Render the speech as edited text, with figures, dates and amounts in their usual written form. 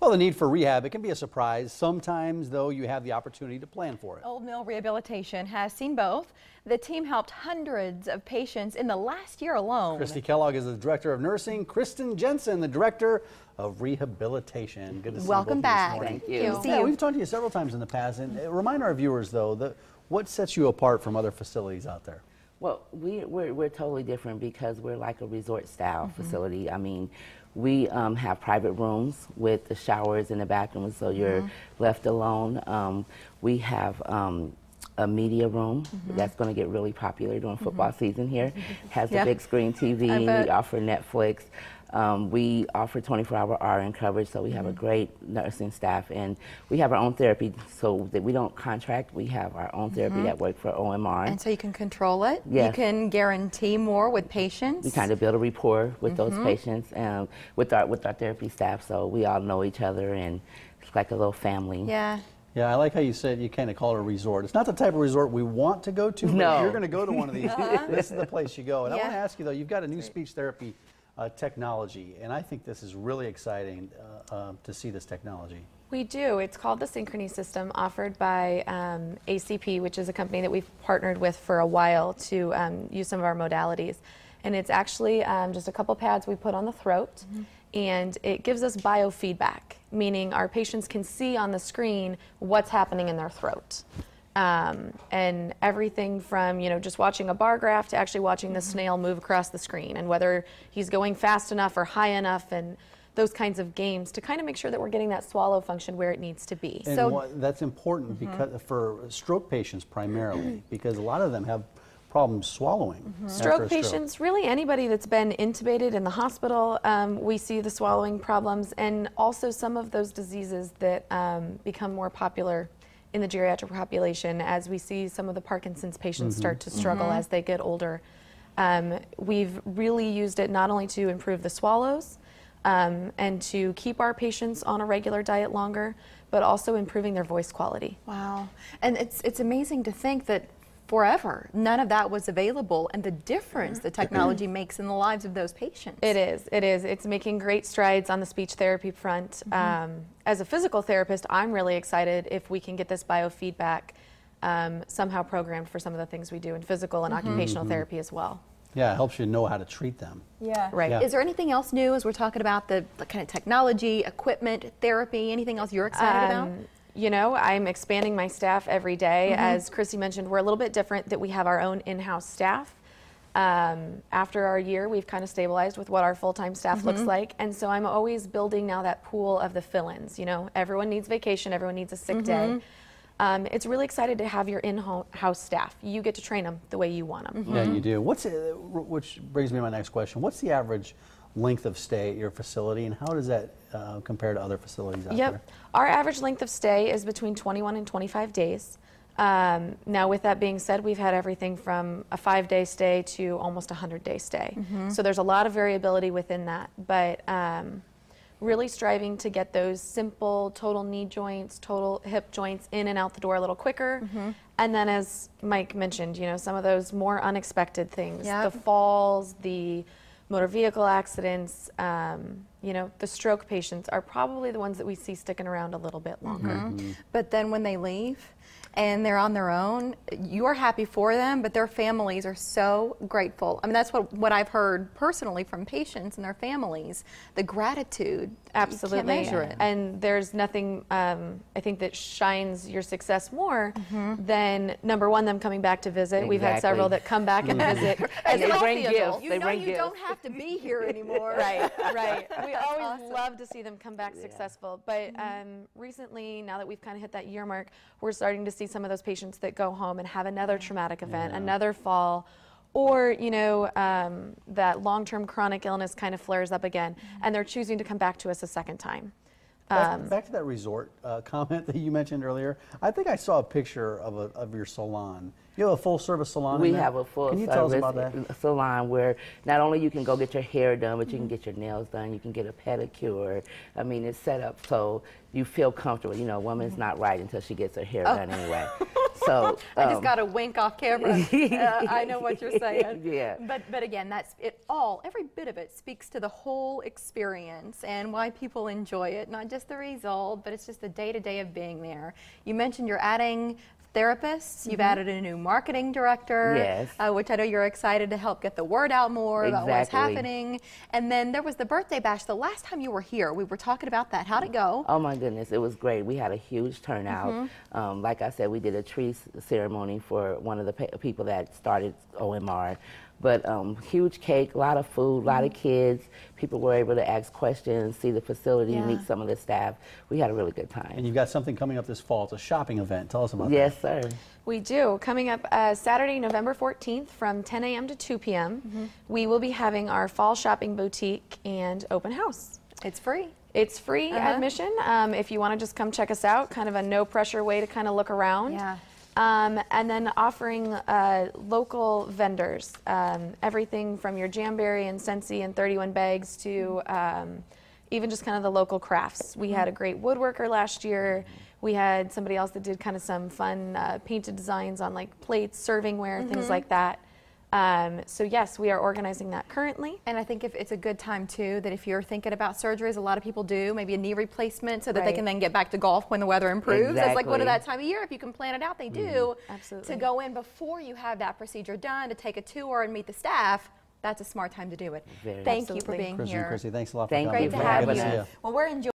Well, the need for rehab, it can be a surprise. Sometimes, though, you have the opportunity to plan for it. Old Mill Rehabilitation has seen both. The team helped hundreds of patients in the last year alone. Christy Kellogg is the Director of Nursing. Kristen Jensen, the Director of Rehabilitation. Good to see Welcome you both back. this morning. Thank you. Good to see Yeah, you. we've talked to you several times in the past, and remind our viewers, though, what sets you apart from other facilities out there? Well, we're totally different because we're like a resort style facility. I mean, we have private rooms with the showers and the bathrooms, so you're left alone. We have a media room that's going to get really popular during football season here. Has a big screen TV. We offer Netflix. We offer 24-hour RN coverage, so we have a great nursing staff, and we have our own therapy so that we don't contract. We have our own therapy that work for OMR. And so you can control it. Yes. You can guarantee more with patients. We kind of build a rapport with those patients and with our therapy staff, so we all know each other, and it's like a little family. Yeah. Yeah, I like how you said you kind of call it a resort. It's not the type of resort we want to go to, but if you're going to go to one of these, this is the place you go. And I want to ask you, though, you've got a new speech therapy technology, and I think this is really exciting to see this technology. We do. It's called the Synchrony system, offered by ACP, which is a company that we've partnered with for a while to use some of our modalities. And it's actually just a couple pads we put on the throat, and it gives us biofeedback, meaning our patients can see on the screen what's happening in their throat. And everything from, just watching a bar graph to actually watching the snail move across the screen, and whether he's going fast enough or high enough, and those kinds of games to kind of make sure that we're getting that swallow function where it needs to be. And that's important because for stroke patients primarily, because a lot of them have problems swallowing. Stroke patients, really anybody that's been intubated in the hospital, we see the swallowing problems, and also some of those diseases that become more popular in the geriatric population as we see some of the Parkinson's patients start to struggle as they get older. We've really used it not only to improve the swallows and to keep our patients on a regular diet longer, but also improving their voice quality. Wow. And it's amazing to think that forever none of that was available, and the difference the technology makes in the lives of those patients. It is. It's making great strides on the speech therapy front. As a physical therapist, I'm really excited if we can get this biofeedback somehow programmed for some of the things we do in physical and occupational therapy as well. Yeah, it helps you know how to treat them. Yeah. Right. Is there anything else new as we're talking about the kind of technology, equipment, therapy, anything else you're excited about? I'm expanding my staff every day. As Chrissy mentioned, we're a little bit different that we have our own in-house staff. After our year, we've kind of stabilized with what our full-time staff looks like. And so I'm always building now that pool of the fill-ins. Everyone needs vacation, everyone needs a sick day. It's really excited to have your in-house staff. You get to train them the way you want them. Yeah, you do. Which brings me to my next question. What's the average length of stay at your facility, and how does that compare to other facilities out there? Our average length of stay is between 21 and 25 days. Now, with that being said, we've had everything from a 5-day stay to almost a 100-day stay. So there's a lot of variability within that, but really striving to get those simple total knee joints, total hip joints in and out the door a little quicker. And then, as Mike mentioned, some of those more unexpected things, the falls, the motor vehicle accidents, the stroke patients are probably the ones that we see sticking around a little bit longer. But then when they leave and they're on their own, you're happy for them, but their families are so grateful. I mean, that's what I've heard personally from patients and their families, the gratitude. Absolutely. You can't measure it. And there's nothing, I think, that shines your success more than, number one, them coming back to visit. We've had several that come back and visit. And they bring gifts. You know you don't have to be here anymore. Right. We always love to see them come back successful. But recently, now that we've kind of hit that year mark, we're starting to see some of those patients that go home and have another traumatic event, another fall, or that long-term chronic illness kind of flares up again, and they're choosing to come back to us a second time. Back to that resort comment that you mentioned earlier. I think I saw a picture of your salon. You have a full-service salon. We have a full-service salon where not only you can go get your hair done, but you can get your nails done. You can get a pedicure. I mean, it's set up so you feel comfortable. A woman's not right until she gets her hair done anyway. So I just got a wink off camera. I know what you're saying. Yeah. But again, that's it. Every bit of it speaks to the whole experience and why people enjoy it. Not just the result, but it's just the day-to-day of being there. You mentioned you're adding therapists. You've added a new marketing director, yes, which I know you're excited to help get the word out more about what's happening. And then there was the birthday bash. The last time you were here, we were talking about that. How'd it go? Oh my goodness, it was great. We had a huge turnout. Like I said, we did a tree ceremony for one of the people that started OMR. But huge cake, a lot of food, a lot of kids. People were able to ask questions, see the facility, meet some of the staff. We had a really good time. And you've got something coming up this fall. It's a shopping event. Tell us about that. Yes, sir. We do. Coming up Saturday, November 14th from 10 a.m. to 2 p.m., we will be having our fall shopping boutique and open house. It's free. It's free admission. If you want to just come check us out, kind of a no pressure way to kind of look around. Yeah. And then offering local vendors, everything from your Jamberry and Scentsy and 31 bags to even just kind of the local crafts. We had a great woodworker last year. We had somebody else that did kind of some fun painted designs on like plates, servingware, things like that. So yes, we are organizing that currently. And I think it's a good time too, that if you're thinking about surgeries, a lot of people do, maybe a knee replacement so that they can then get back to golf when the weather improves. Exactly. It's like one of that time of year, if you can plan it out, they do. Absolutely. To go in before you have that procedure done, to take a tour and meet the staff, that's a smart time to do it. Thank you for being Kristen here. and Chrissy, thanks a lot for Thank coming. you Great for to have having you. us. Well, we're enjoying